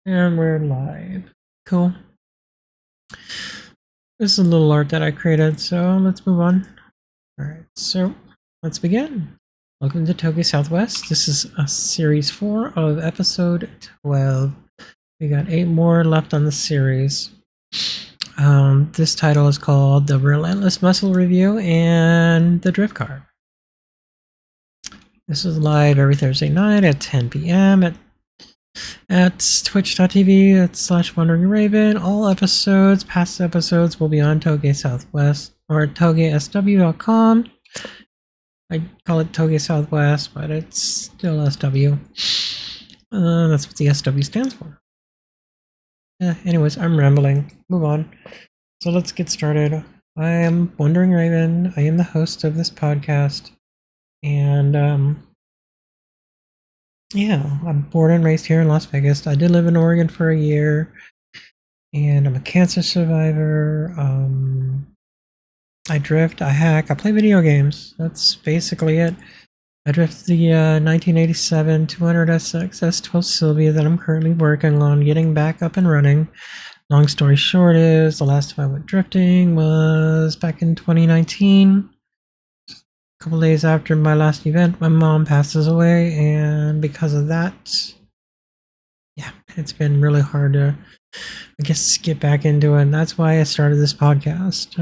And we're live. Cool. This is a little art that I created, so let's move on. Alright, so let's begin. Welcome to TougeSW. This is a series 4 of episode 12. We got 8 more left on the series. This title is called The Relentless Muscle Review and the Drift Car. This is live every Thursday night at 10 p.m. at twitch.tv/WanderingRaven. All episodes, past episodes, will be on TougeSW or TougeSW.com. I call it TougeSW, but it's still SW. That's what the SW stands for. Anyways, I'm rambling. Move on. So let's get started. I am Wandering Raven. I am the host of this podcast. And yeah, I'm born and raised here in Las Vegas. I did live in Oregon for a year, and I'm a cancer survivor. I drift, I hack, I play video games. That's basically it. I drift the 1987 200SX S12 that I'm currently working on getting back up and running. Long story short is, the last time I went drifting was back in 2019. A couple days after my last event, my mom passes away, and because of that, yeah, it's been really hard to, I guess, get back into it. And that's why I started this podcast.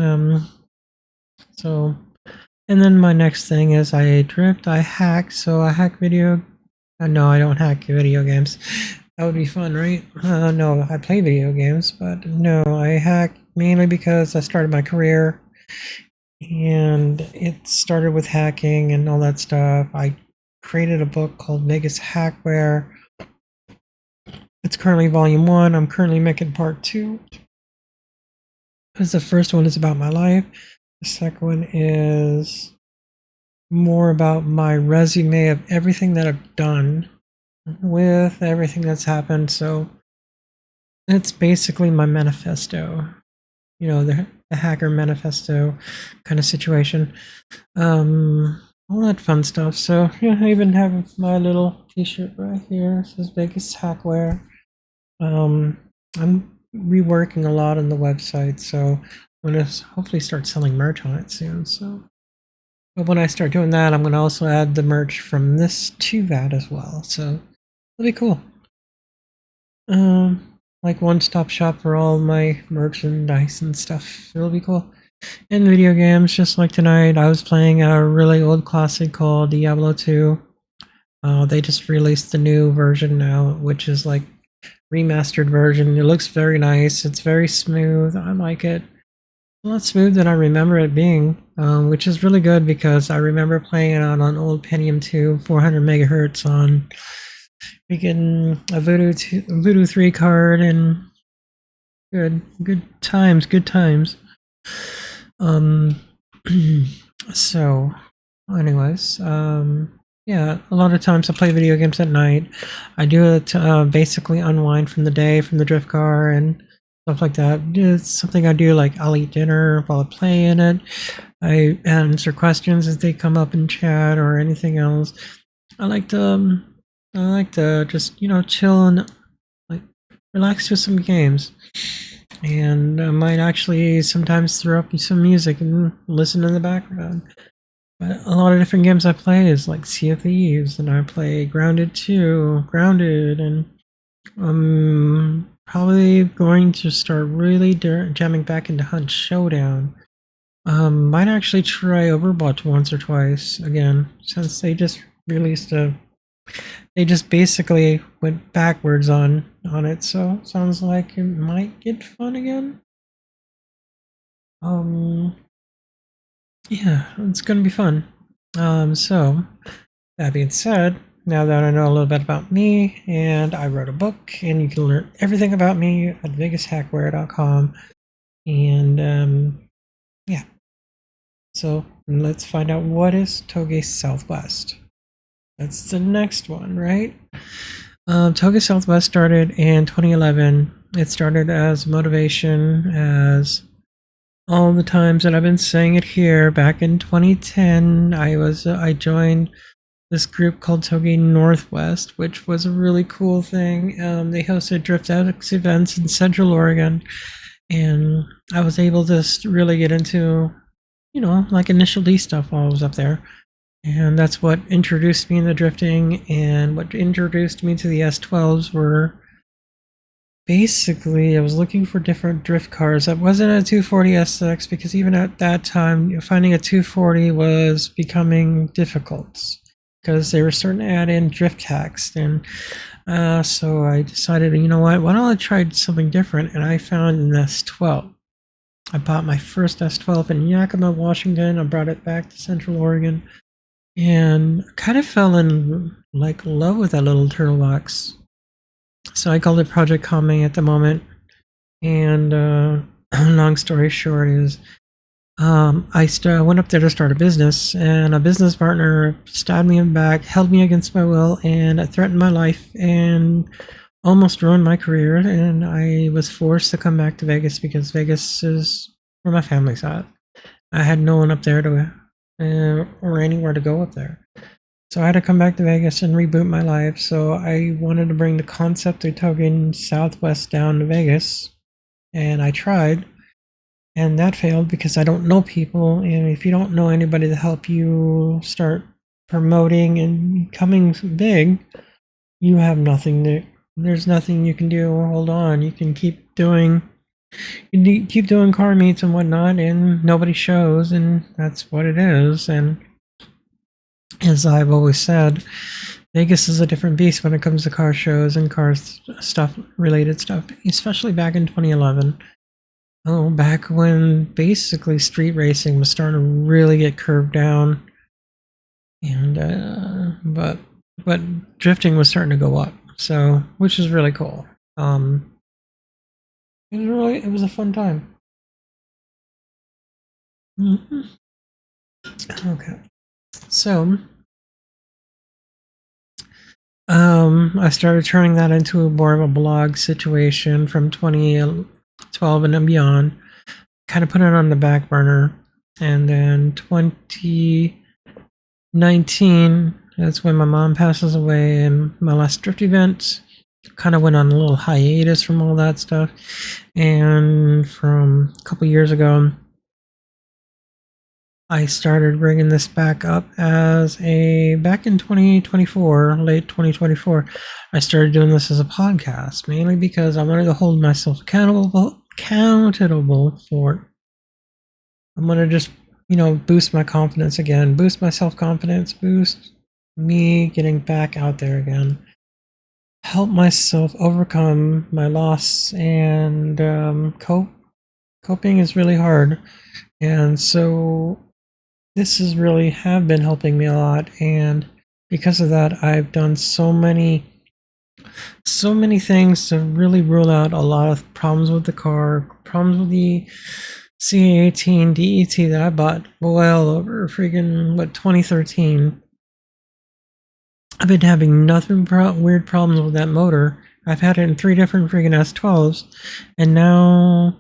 And then my next thing is I drift, I hack. So I hack video. No, I don't hack video games. That would be fun, right? No, I play video games, but no, I hack mainly because I started my career. And it started with hacking and all that stuff. I created a book called Vegas Hackware. It's currently volume 1. I'm currently making part 2. Because the first one is about my life. The second one is more about my resume of everything that I've done with everything that's happened. So it's basically my manifesto. You know, the hacker manifesto kind of situation. All that fun stuff. So yeah, I even have my little t-shirt right here. It says Vegas Hackware. I'm reworking a lot on the website, so I'm gonna hopefully start selling merch on it soon. So, but when I start doing that, I'm gonna also add the merch from this to that as well. So it'll be cool. Like one-stop shop for all my merchandise and stuff. It'll be cool. And video games, just like tonight, I was playing a really old classic called Diablo 2. They just released the new version now, which is like remastered version. It looks very nice. It's very smooth. I like it. A lot smooth than I remember it being, which is really good because I remember playing it on an old Pentium 2, 400 megahertz on freaking a Voodoo 3 card, and good times. So anyways, yeah, a lot of times I play video games at night. I do it to basically unwind from the day, from the drift car and stuff like that. It's something I do, like I'll eat dinner while I play in it. I answer questions as they come up in chat or anything else. I like to just, you know, chill and like relax with some games. And I might actually sometimes throw up some music and listen in the background. But a lot of different games I play is like Sea of Thieves, and I play Grounded 2, and I'm probably going to start really jamming back into Hunt Showdown. Might actually try Overwatch once or twice again, since they just released they just basically went backwards on it, so sounds like it might get fun again. Yeah, it's gonna be fun. So that being said, now that I know a little bit about me, and I wrote a book, and you can learn everything about me at VegasHackware.com. And yeah, so let's find out what is TougeSW. That's the next one, right? TougeSW started in 2011. It started as motivation, as all the times that I've been saying it here. Back in 2010, I joined this group called Toge Northwest, which was a really cool thing. They hosted Drft events in Central Oregon, and I was able to really get into, like initial D stuff while I was up there. And that's what introduced me into drifting, and what introduced me to the S12s were basically I was looking for different drift cars. That wasn't a 240 SX, because even at that time, finding a 240 was becoming difficult because they were starting to add in drift hacks. And so I decided, you know what, why don't I try something different? And I found an S12. I bought my first S12 in Yakima, Washington. I brought it back to Central Oregon, and kind of fell in love with that little turtle box. So I called it Project Kame at the moment. And long story short is, I went up there to start a business, and a business partner stabbed me in the back, held me against my will, and threatened my life, and almost ruined my career. And I was forced to come back to Vegas, because Vegas is where my family's at. I had no one up there to or anywhere to go up there. So I had to come back to Vegas and reboot my life. So I wanted to bring the concept of Togen Southwest down to Vegas, and I tried, and that failed because I don't know people. And if you don't know anybody to help you start promoting and becoming big, you have nothing there's nothing you can do. Hold on, you can keep doing car meets and whatnot, and nobody shows, and that's what it is. And as I've always said, Vegas is a different beast when it comes to car shows and car stuff, related stuff, especially back in 2011. Oh, back when basically street racing was starting to really get curved down, and but drifting was starting to go up. So, which is really cool. It was a fun time. Okay, so I started turning that into more of a blog situation from 2012 and beyond. Kind of put it on the back burner, and then 2019, that's when my mom passes away, and my last drift event kind of went on a little hiatus from all that stuff. And from a couple years ago, I started bringing this back up back in 2024, late 2024, I started doing this as a podcast, mainly because I wanted to hold myself accountable for it. I'm going to just, boost my confidence again, boost my self-confidence, boost me getting back out there again, help myself overcome my loss, and coping is really hard. And so this has really have been helping me a lot, and because of that, I've done so many things to really rule out a lot of problems with the car, problems with the CA18 DET that I bought well over freaking 2013. I've been having nothing weird problems with that motor. I've had it in 3 different freaking S12s, and now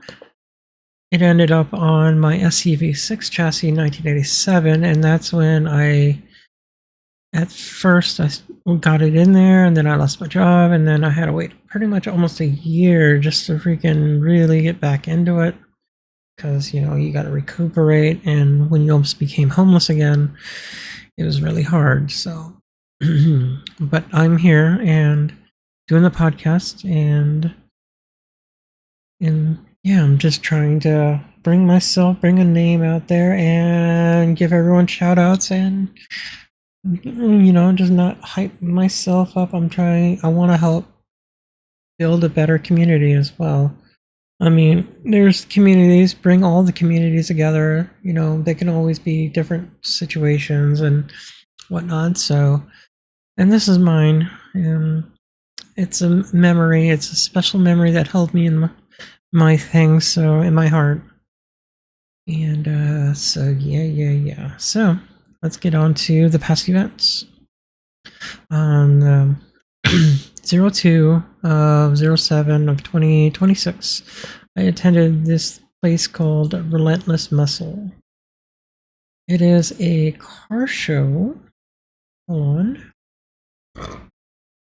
it ended up on my SCV6 chassis in 1987, and that's when at first I got it in there, and then I lost my job, and then I had to wait pretty much almost a year just to freaking really get back into it, because, you got to recuperate, and when you almost became homeless again, it was really hard. So, but I'm here and doing the podcast, and yeah, I'm just trying to bring a name out there and give everyone shout outs, and just not hype myself up. I want to help build a better community as well. I mean, there's communities, bring all the communities together. They can always be different situations and whatnot. So, and this is mine, and it's a memory. It's a special memory that held me in my thing, so in my heart. And so yeah. So let's get on to the past events. On 02 of 07 of 2026, I attended this place called Relentless Muscle. It is a car show Hold on.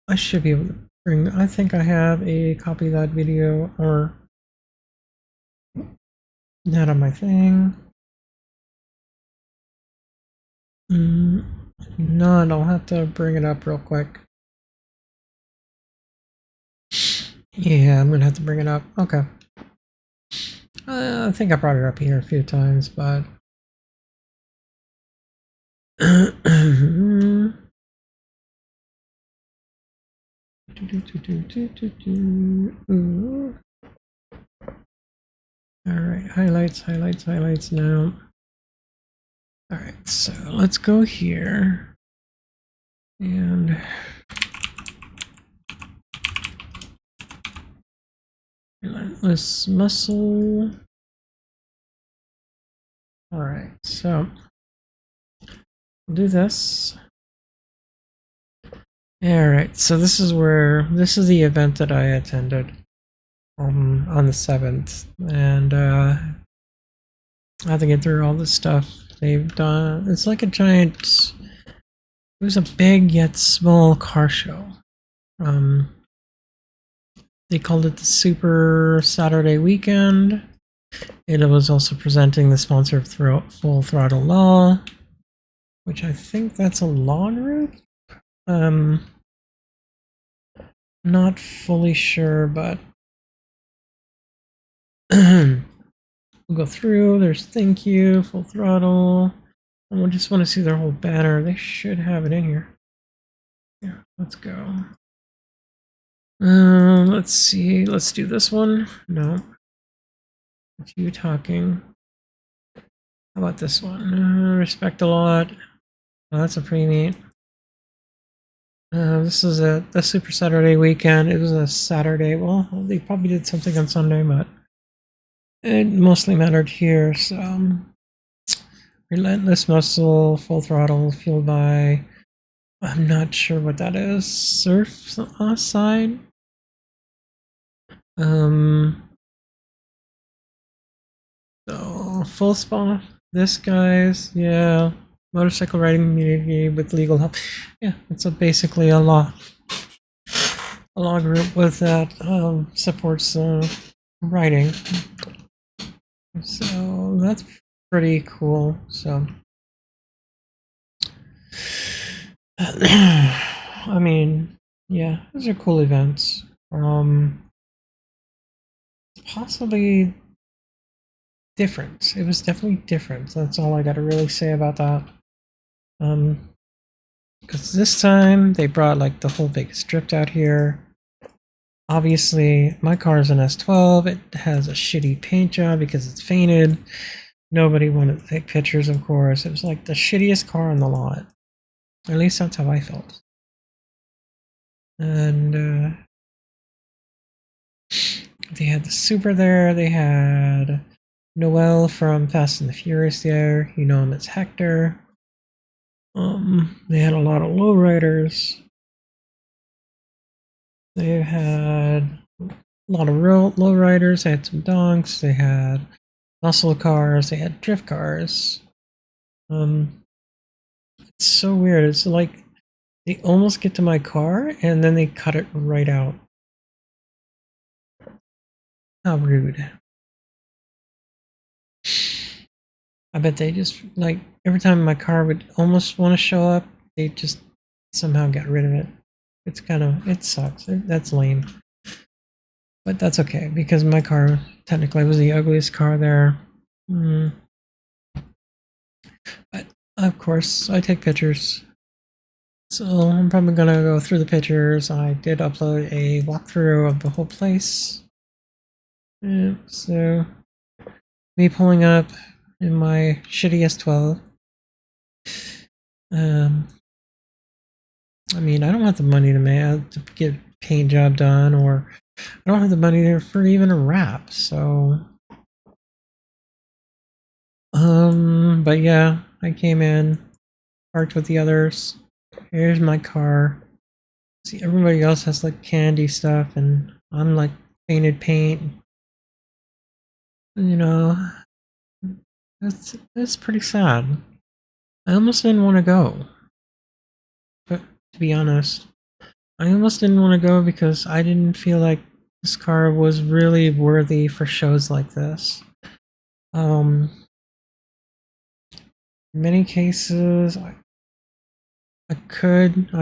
I should be able to bring, I think I have a copy of that video or not on my thing. None, I'll have to bring it up real quick. Yeah, I'm gonna have to bring it up. Okay. I think I brought it up here a few times, but Ooh. All right, highlights now. All right, so let's go here and Relentless muscle. All right, so we'll do this. All right, so this is the event that I attended on the 7th, and I have to get through all this stuff they've done. It's like a giant. It was a big yet small car show. They called it the Super Saturday Weekend. It was also presenting the sponsor of Full Throttle Law, which I think that's a law group. Not fully sure, but we'll go through. There's thank you, Full Throttle. And we just want to see their whole banner. They should have it in here. Yeah, let's go. Let's see. Let's do this one. No. It's you talking. How about this one? Respect a lot. Oh, that's a pretty neat. This is the Super Saturday Weekend. It was a Saturday. Well, they probably did something on Sunday, but it mostly mattered here. So, Relentless muscle, full throttle, fueled by. I'm not sure what that is. Surf side. So full spawn. This guy's motorcycle riding community with legal help. Yeah, it's basically a law group with that supports writing. So that's pretty cool. So I mean, yeah, those are cool events. Possibly different. It was definitely different. That's all I got to really say about that. Because this time they brought like the whole Vegas Drift out here. Obviously, my car is an S12. It has a shitty paint job because it's faded. Nobody wanted to take pictures, of course. It was like the shittiest car on the lot. At least that's how I felt. And they had the Super there. They had Noel from Fast and the Furious there. You know him as Hector. They had a lot of lowriders. They had a lot of lowriders. They had some donks. They had muscle cars. They had drift cars. It's so weird. It's like they almost get to my car and then they cut it right out. How rude. I bet they just, like, every time my car would almost want to show up, they just somehow got rid of it. It's kind of, it sucks. That's lame. But that's okay, because my car technically was the ugliest car there. But, of course, I take pictures. So I'm probably going to go through the pictures. I did upload a walkthrough of the whole place. Yeah, so, me pulling up in my shitty S12. I mean, I don't have the money to get paint job done, or I don't have the money there for even a wrap. So, but yeah, I came in, parked with the others. Here's my car. See, everybody else has like candy stuff, and I'm like painted paint. You know, that's pretty sad. I almost didn't want to go. to be honest. I almost didn't want to go because I didn't feel like this car was really worthy for shows like this. In many cases, I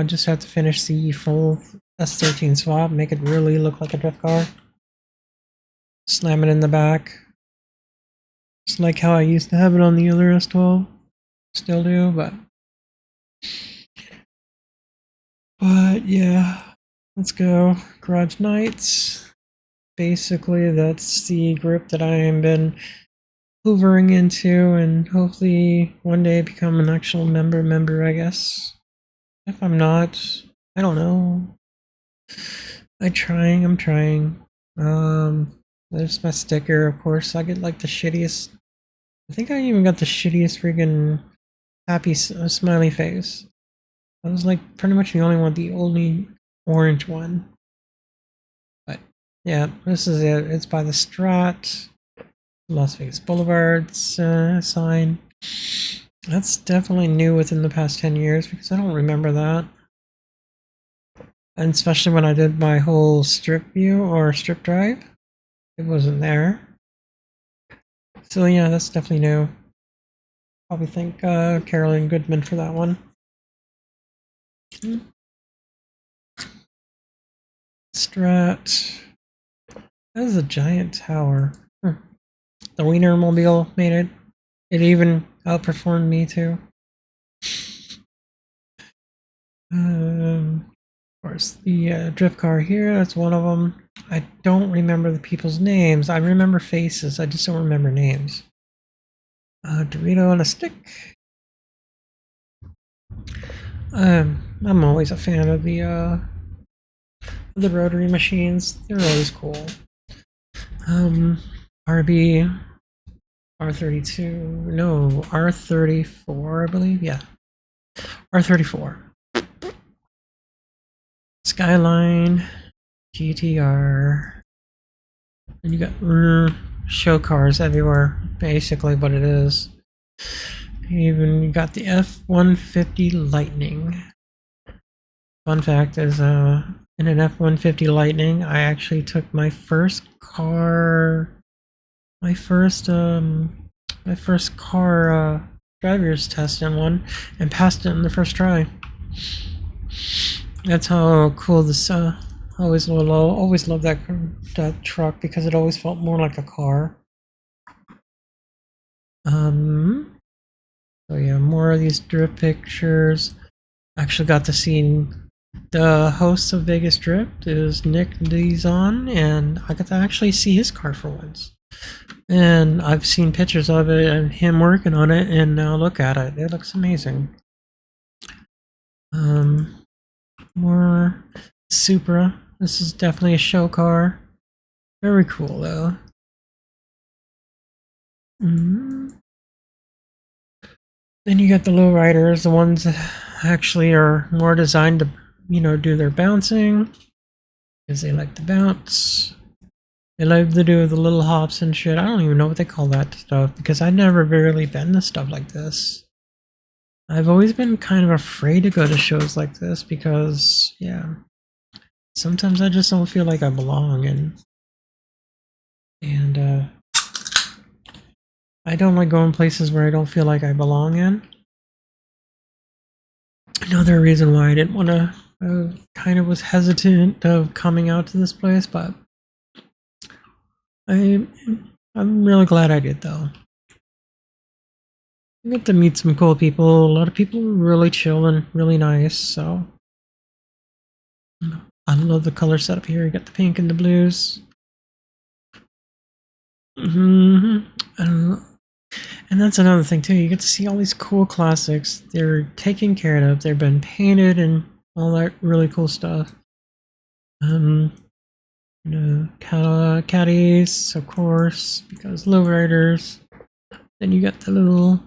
just have to finish the full S13 swap, make it really look like a drift car. Slam it in the back. Just like how I used to have it on the other S12. Still do, but yeah. Let's go. Garage Nights. Basically, that's the group that I have been hoovering into and hopefully one day become an actual member, I guess. If I'm not, I don't know. I'm trying. There's my sticker, of course. I get like the shittiest. I think I even got the shittiest freaking happy smiley face. I was like pretty much the only orange one. But yeah, this is it. It's by the Strat, Las Vegas Boulevard sign. That's definitely new within the past 10 years because I don't remember that. And especially when I did my whole strip view or strip drive, it wasn't there. So yeah, that's definitely new. Probably thank Carolyn Goodman for that one. Strat. That is a giant tower. The Wienermobile made it. It even outperformed me too. Of course, the drift car here, that's one of them. I don't remember the people's names. I remember faces, I just don't remember names. Dorito on a stick. I'm always a fan of the rotary machines. They're always cool. RB, R32, no, R34, I believe, yeah. R34. Skyline, GTR. And you got show cars everywhere, basically what it is. You even got the F-150 Lightning. Fun fact is, in an F-150 Lightning, I actually took my first car driver's test in one and passed it in the first try. That's how cool this. Always love that truck because it always felt more like a car. So yeah, more of these drift pictures. Actually got to see the host of Vegas Drift is Nick Dizon, and I got to actually see his car for once. And I've seen pictures of it and him working on it, and now look at it. It looks amazing. More Supra. This is definitely a show car. Very cool though. Then you got the lowriders, the ones that actually are more designed to, do their bouncing. Because they like to bounce. They like to do the little hops and shit. I don't even know what they call that stuff because I've never really been to stuff like this. I've always been kind of afraid to go to shows like this because, yeah, sometimes I just don't feel like I belong, and I don't like going places where I don't feel like I belong in. Another reason why I didn't want to, kind of was hesitant of coming out to this place, but I'm really glad I did though. I get to meet some cool people. A lot of people are really chill and really nice, so I love the color setup here. You got the pink and the blues. And that's another thing too. You get to see all these cool classics. They're taken care of. They've been painted and all that really cool stuff. Caddies, of course, because lowriders. Then you got the little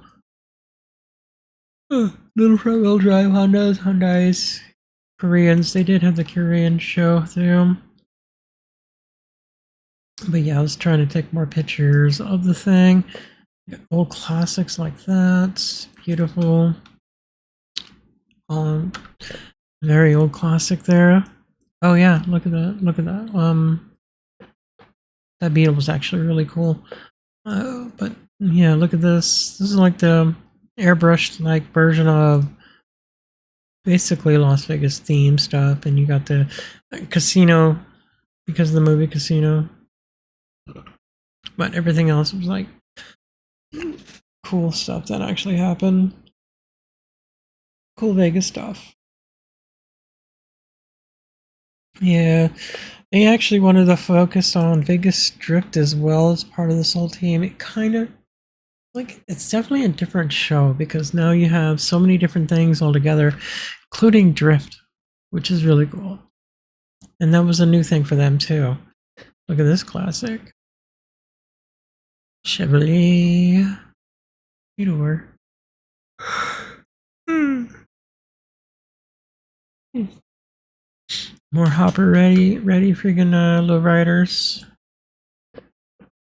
front-wheel drive Hyundais, Koreans. They did have the Korean show through. But yeah, I was trying to take more pictures of the thing. Old classics like that. Beautiful. Very old classic there. Oh yeah, look at that. Look at that. That Beetle was actually really cool. But yeah, look at this. This is like the airbrushed like version of basically Las Vegas theme stuff, and you got the casino because of the movie Casino. But everything else was like cool stuff that actually happened. Cool Vegas stuff. Yeah, they actually wanted to focus on Vegas Drift as well as part of this whole team. It kind of like it's definitely a different show because now you have so many different things all together, including Drift, which is really cool. And that was a new thing for them too. Look at this classic. Chevrolet Fedor. More Hopper ready freaking lowriders.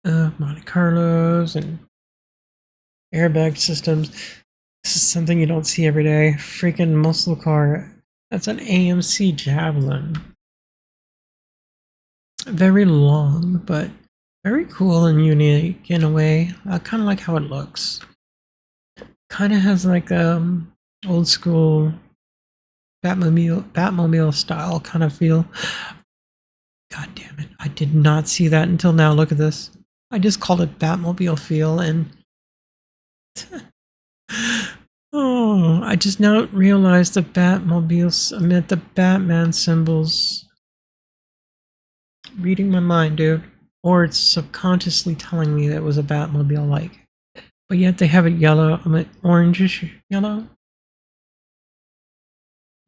Monte Carlos and airbag systems. This is something you don't see every day. Freaking muscle car. That's an AMC Javelin. Very long, but very cool and unique in a way. I kind of like how it looks. Kind of has like old school Batmobile style kind of feel. God damn it! I did not see that until now. Look at this. I just called it Batmobile feel, and oh, I just now realized the Batmobiles meant the Batman symbols. Reading my mind, dude. Or it's subconsciously telling me that it was a Batmobile like. But yet they have it yellow, orangish yellow.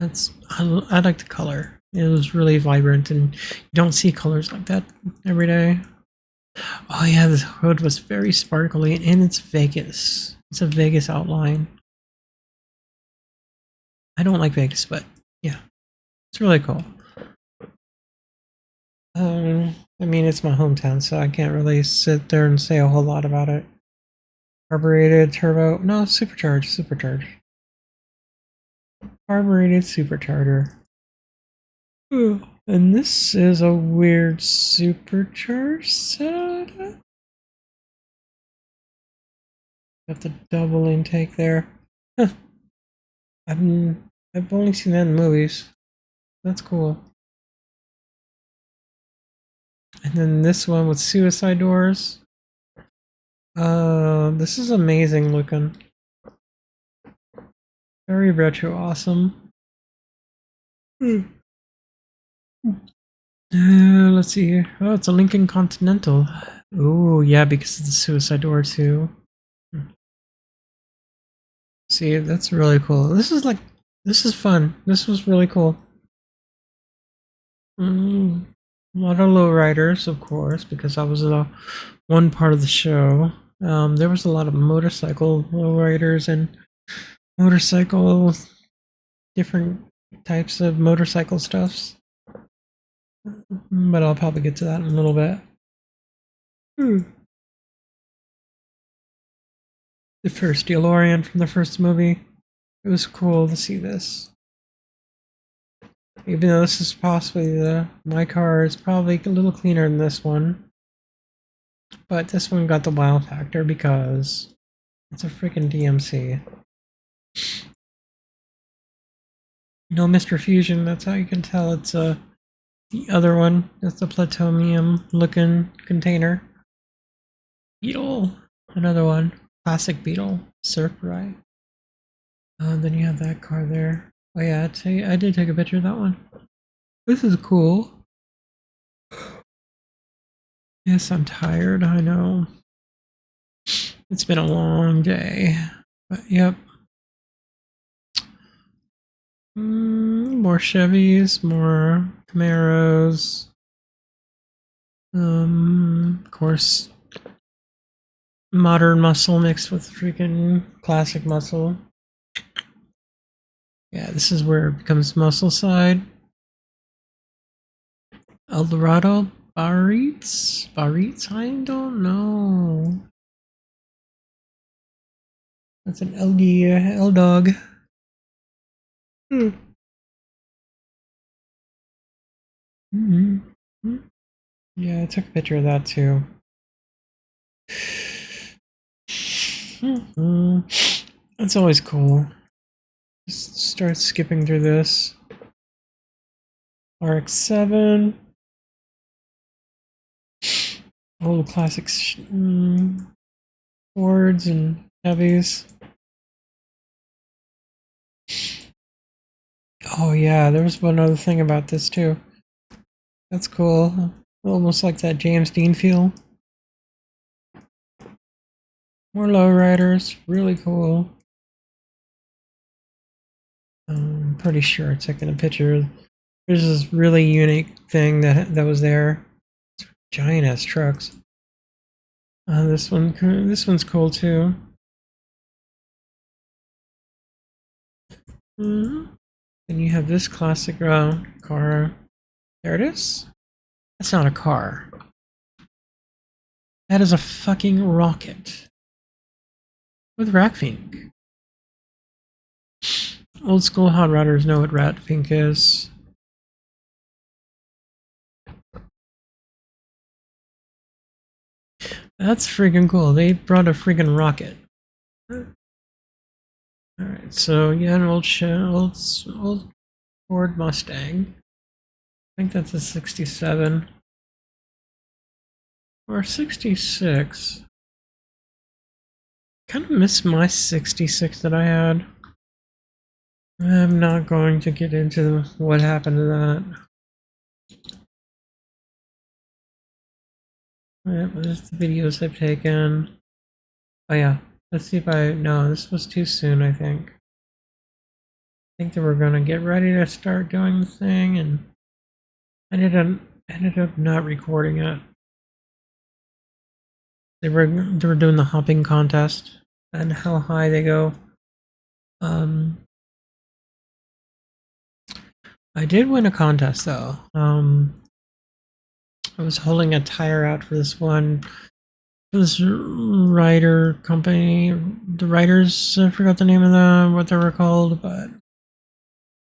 I like the color. It was really vibrant, and you don't see colors like that every day. Oh yeah, this hood was very sparkly, and it's Vegas. It's a Vegas outline. I don't like Vegas, but yeah, it's really cool. I mean, it's my hometown, so I can't really sit there and say a whole lot about it. Carbureted turbo, no, supercharged. Carbureted supercharger. And this is a weird supercharged setup. Got the double intake there. Huh. I've only seen that in movies. That's cool. And then this one with suicide doors. This is amazing looking. Very retro awesome. Let's see here. Oh, it's a Lincoln Continental. Oh, yeah, because of the suicide door too. See, that's really cool. This is fun. This was really cool. A lot of lowriders, of course, because I was one part of the show. There was a lot of motorcycle lowriders and motorcycle, different types of motorcycle stuffs. But I'll probably get to that in a little bit. The first DeLorean from the first movie. It was cool to see this. Even though this is possibly my car is probably a little cleaner than this one. But this one got the wow factor because it's a freaking DMC. No Mr. Fusion, that's how you can tell it's the other one. That's the plutonium looking container. Beetle, another one. Classic Beetle, Surf Ride. Then you have that car there. Oh yeah, I did take a picture of that one. This is cool. Yes, I'm tired, I know. It's been a long day. But yep. More Chevys, more Camaros. Of course, modern muscle mixed with freaking classic muscle. Yeah, this is where it becomes muscle side. Eldorado Barrettes? I don't know. That's an L dog. Mm-hmm. Yeah, I took a picture of that too. Mm-hmm. That's always cool. Just start skipping through this. RX-7. Old classics. Fords and Chevys. Oh yeah, there was one other thing about this too. That's cool. Almost like that James Dean feel. More lowriders. Really cool. I'm pretty sure I took in a picture. There's this really unique thing that was there. It's giant ass trucks. This one's cool too. Mm-hmm. And you have this classic car. There it is. That's not a car. That is a fucking rocket with rat pink. Old school hot rodders know what rat pink is. That's freaking cool. They brought a freaking rocket. Alright, so yeah, an old Ford Mustang. I think that's a 67. Or 66. Kind of miss my 66 that I had. I'm not going to get into what happened to that. Yeah, there's the videos I've taken. Oh yeah, let's see if no, this was too soon, I think. I think they were gonna get ready to start doing the thing, and ended up not recording it. They were doing the hopping contest and how high they go. I did win a contest though. I was holding a tire out for this rider company. The riders, I forgot the name of them, what they were called, but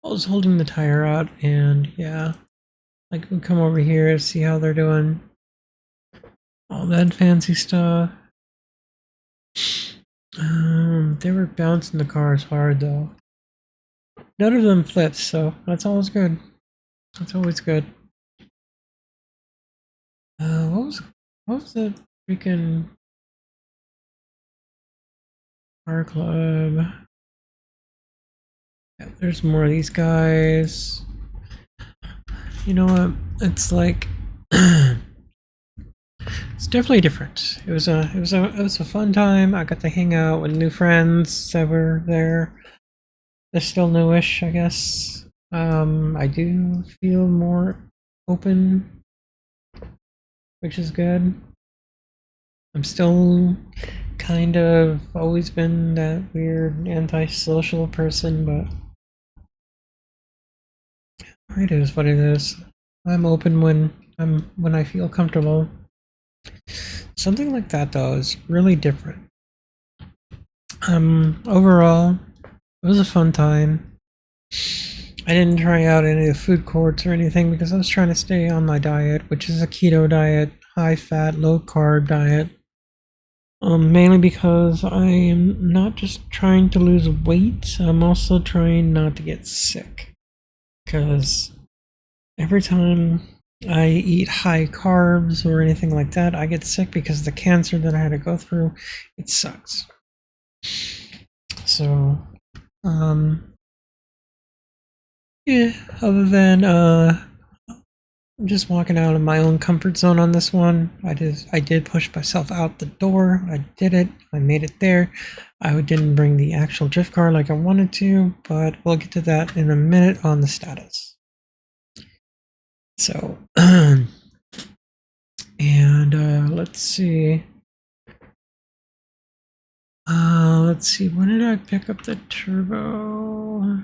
I was holding the tire out, and yeah, I can come over here and see how they're doing. All that fancy stuff. They were bouncing the cars hard though. None of them flipped, so that's always good. That's always good. What was the freaking car club? Yeah, there's more of these guys. You know what? It's like it's definitely different. It was a fun time. I got to hang out with new friends that were there. They're still newish, I guess. I do feel more open, which is good. I'm still kind of always been that weird antisocial person, but it is what it is. I'm open when I feel comfortable. Something like that though is really different. Overall, it was a fun time. I didn't try out any of the food courts or anything because I was trying to stay on my diet, which is a keto diet, high fat, low carb diet. Mainly because I am not just trying to lose weight, I'm also trying not to get sick. Because every time I eat high carbs or anything like that, I get sick because the cancer that I had to go through, it sucks. So, yeah, other than I'm just walking out of my own comfort zone on this one. I did push myself out the door. I did it. I made it there. I didn't bring the actual drift car like I wanted to, but we'll get to that in a minute on the status. So, and let's see. When did I pick up the turbo?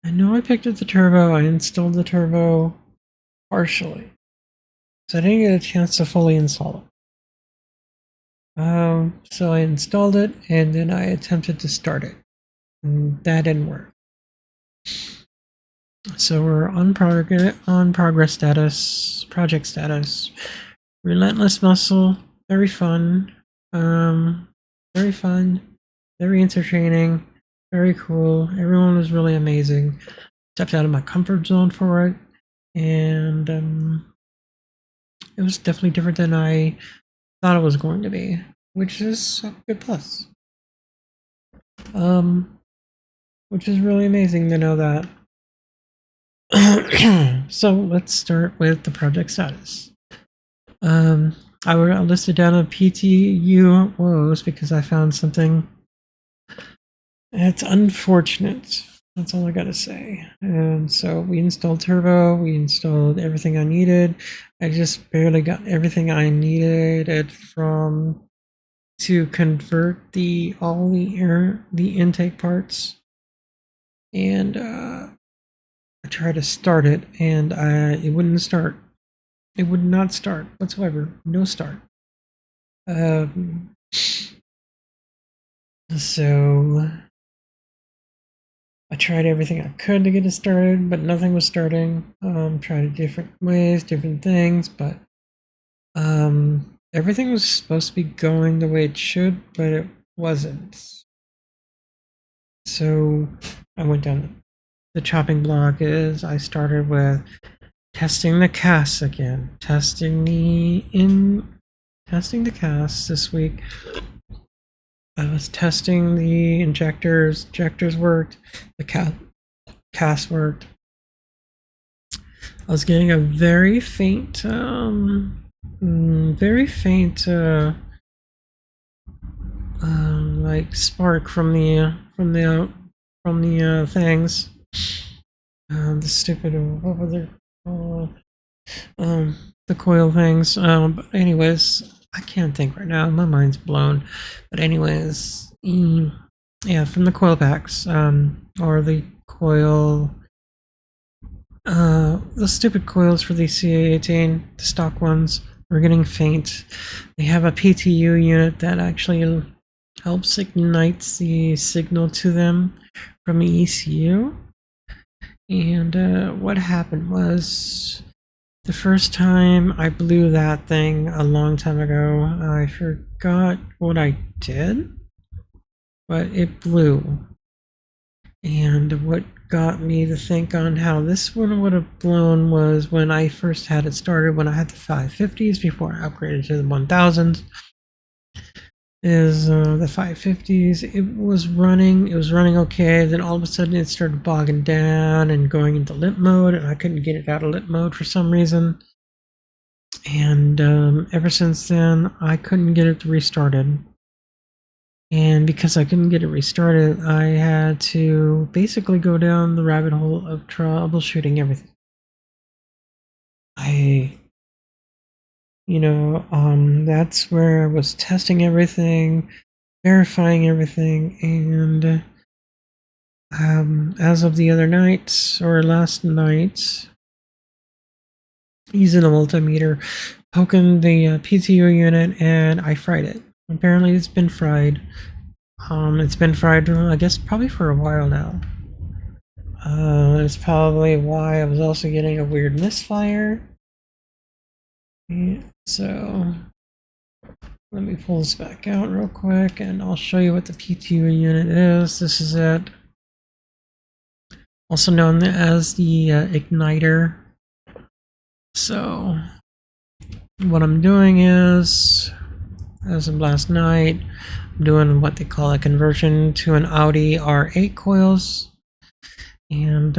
I know I picked up the turbo. I installed the turbo partially. So I didn't get a chance to fully install it. So I installed it and then I attempted to start it. And that didn't work. So we're on progress status, project status. Relentless muscle, very fun. Very fun, very entertaining, very cool. Everyone was really amazing. Stepped out of my comfort zone for it, and it was definitely different than I thought it was going to be, which is a good plus. Which is really amazing to know that. So let's start with the project status. I listed down a PTU woes because I found something. It's unfortunate. That's all I gotta say. And so we installed Turbo. We installed everything I needed. I just barely got everything I needed to convert all the intake parts, and I tried to start it, and it wouldn't start. It would not start whatsoever. No start. So I tried everything I could to get it started, but nothing was starting. Tried different ways, different things, but everything was supposed to be going the way it should, but it wasn't. So I went down the chopping block. I started with testing the casts again, testing the casts this week. I was testing the injectors. Injectors worked. The cast worked. I was getting a very faint, like spark from the things. The stupid what were they? The coil things. But anyways, I can't think right now. My mind's blown. But anyways, yeah, from the coil packs, or the coil, the stupid coils for the CA18, the stock ones, were getting faint. They have a PTU unit that actually helps ignite the signal to them from the ECU. And what happened was, the first time I blew that thing a long time ago, I forgot what I did, but it blew. And what got me to think on how this one would have blown was when I first had it started, when I had the 550s before I upgraded to the 1000s. The 550s, it was running okay, then all of a sudden it started bogging down and going into limp mode, and I couldn't get it out of limp mode for some reason. And ever since then, I couldn't get it restarted. And because I couldn't get it restarted, I had to basically go down the rabbit hole of troubleshooting everything. That's where I was testing everything, verifying everything, and as of the other night, or last night, using a multimeter, poking the PTU unit, and I fried it. Apparently it's been fried. It's been fried, I guess, probably for a while now. That's probably why I was also getting a weird misfire. So let me pull this back out real quick, and I'll show you what the PTU unit is. This is it, also known as the igniter. So what I'm doing is, as of last night, I'm doing what they call a conversion to an Audi R8 coils, and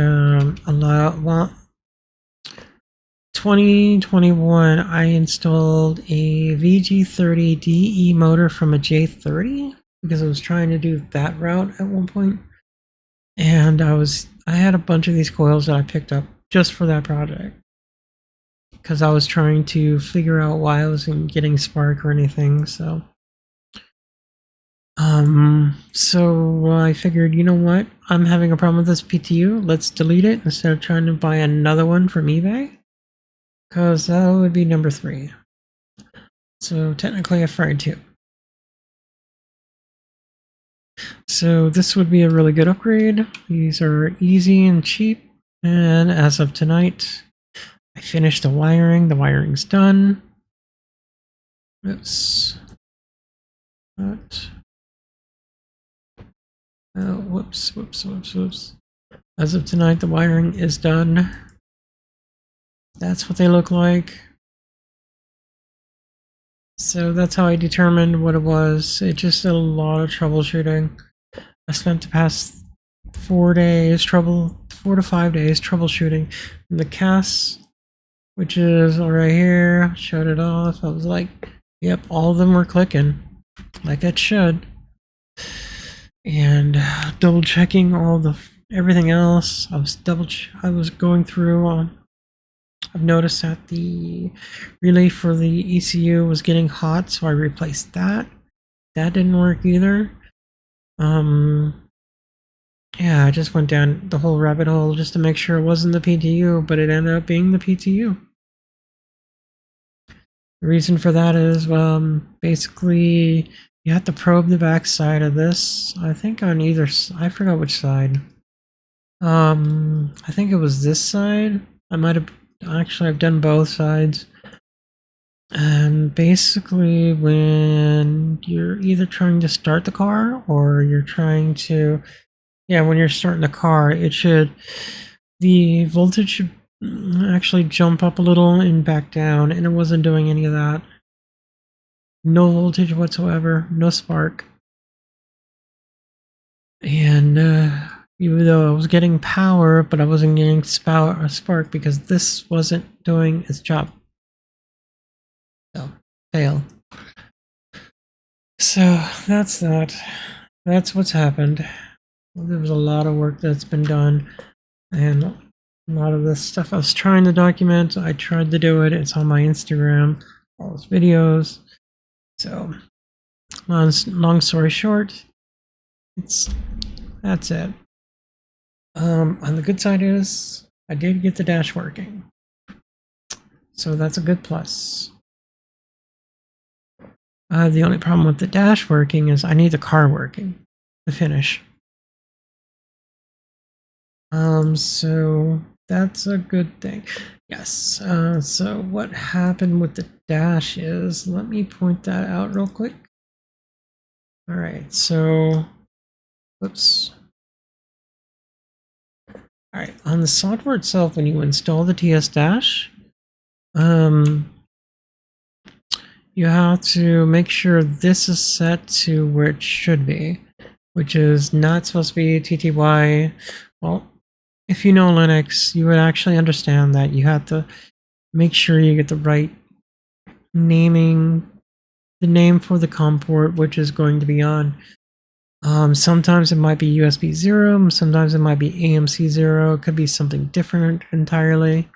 2021, I installed a VG30 DE motor from a J30 because I was trying to do that route at one point. And I had a bunch of these coils that I picked up just for that project, because I was trying to figure out why I wasn't getting spark or anything. So I figured, you know what? I'm having a problem with this PTU. Let's delete it instead of trying to buy another one from eBay, because that would be number 3. So technically I fried 2. So this would be a really good upgrade. These are easy and cheap. And as of tonight, I finished the wiring. The wiring's done. Oops. What? Oh, whoops. As of tonight, the wiring is done. That's what they look like. So that's how I determined what it was. It just did a lot of troubleshooting. I spent the past 4 to 5 days troubleshooting. And the CAS, which is right here, shut it off. I was like, yep, all of them were clicking like it should. And double checking everything else. I was going through. I've noticed that the relay for the ECU was getting hot, so I replaced that. That didn't work either. Yeah, I just went down the whole rabbit hole just to make sure it wasn't the PTU, but it ended up being the PTU. The reason for that is, basically, you have to probe the back side of this. I think on either side, I forgot which side. I think it was this side. I might have, actually, I've done both sides. And basically, when you're either trying to start the car or you're trying to, when you're starting the car, the voltage should actually jump up a little and back down, and it wasn't doing any of that. No voltage whatsoever, no spark. And even though I was getting power, but I wasn't getting a spark because this wasn't doing its job. So, fail. So that's that. That's what's happened. There was a lot of work that's been done, and a lot of this stuff I was trying to document. I tried to do it. It's on my Instagram, all those videos. So, long story short, that's it. On the good side is I did get the dash working, so that's a good plus. The only problem with the dash working is I need the car working to finish. So that's a good thing. Yes. So what happened with the dash is, let me point that out real quick. All right. So, oops. All right. On the software itself, when you install the TS dash, you have to make sure this is set to where it should be, which is not supposed to be TTY. Well, if you know Linux, you would actually understand that you have to make sure you get the right naming, the name for the COM port, which is going to be on. Sometimes it might be USB 0, sometimes it might be AMC 0, it could be something different entirely,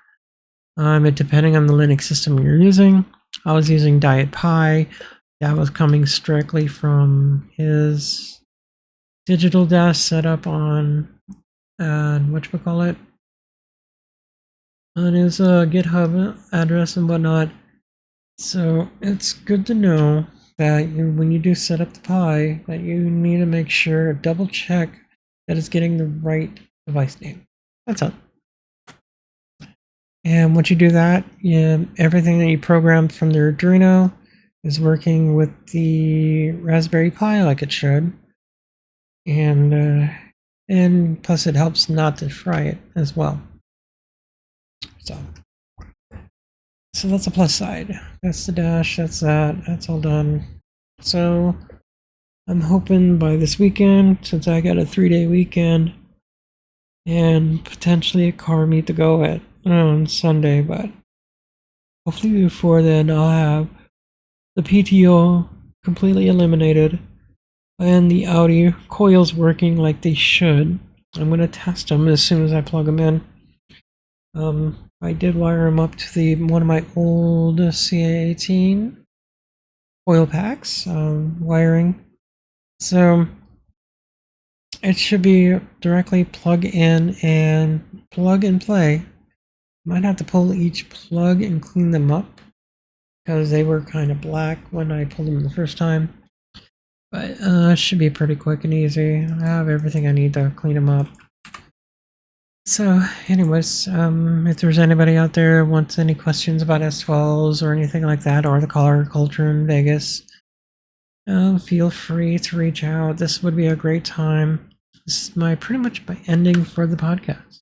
depending on the Linux system you're using. I was using Diet Pi. That was coming strictly from his digital dash setup on, whatchamacallit, on his GitHub address and whatnot. So it's good to know that when you do set up the Pi, that you need to make sure, double check that it's getting the right device name. That's all. And once you do that, everything that you programmed from the Arduino is working with the Raspberry Pi like it should. And plus it helps not to fry it as well. So that's a plus side. That's the dash, that's that, that's all done. So I'm hoping by this weekend, since I got a 3-day weekend, and potentially a car meet to go at on Sunday, but hopefully before then I'll have the PTO completely eliminated and the Audi coils working like they should. I'm going to test them as soon as I plug them in. I did wire them up to one of my old CA18 oil packs wiring, so it should be directly plug in and plug and play. Might have to pull each plug and clean them up because they were kind of black when I pulled them the first time, but it should be pretty quick and easy. I have everything I need to clean them up. So, anyways, if there's anybody out there who wants any questions about S12s or anything like that, or the car culture in Vegas, feel free to reach out. This would be a great time. This is pretty much my ending for the podcast.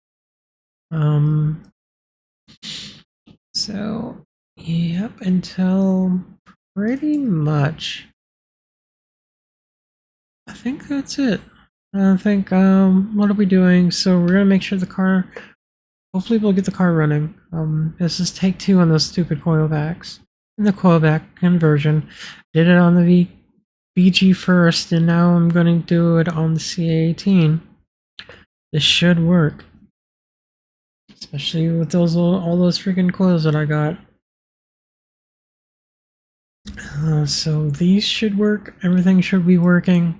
So, yep, until pretty much, I think that's it. I think, what are we doing? So we're gonna make sure the car, hopefully we'll get the car running. This is take 2 on those stupid coil backs. And the coil back conversion. Did it on the BG first, and now I'm gonna do it on the CA18. This should work. Especially with all those freaking coils that I got. So these should work. Everything should be working.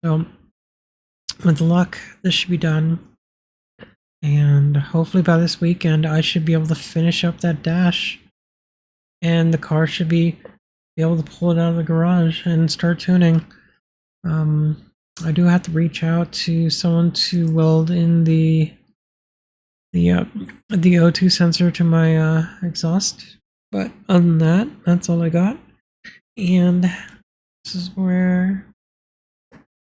So with luck, this should be done. And hopefully by this weekend, I should be able to finish up that dash. And the car should be able to pull it out of the garage and start tuning. I do have to reach out to someone to weld in the O2 sensor to my exhaust. But other than that, that's all I got. And this is where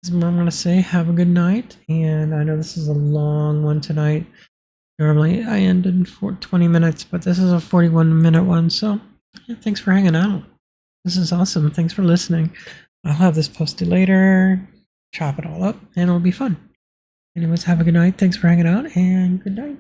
I'm going to say have a good night. And I know this is a long one tonight. Normally I end in 20 minutes, but this is a 41-minute one. So yeah, thanks for hanging out. This is awesome. Thanks for listening. I'll have this posted later, chop it all up, and it'll be fun. Anyways, have a good night. Thanks for hanging out, and good night.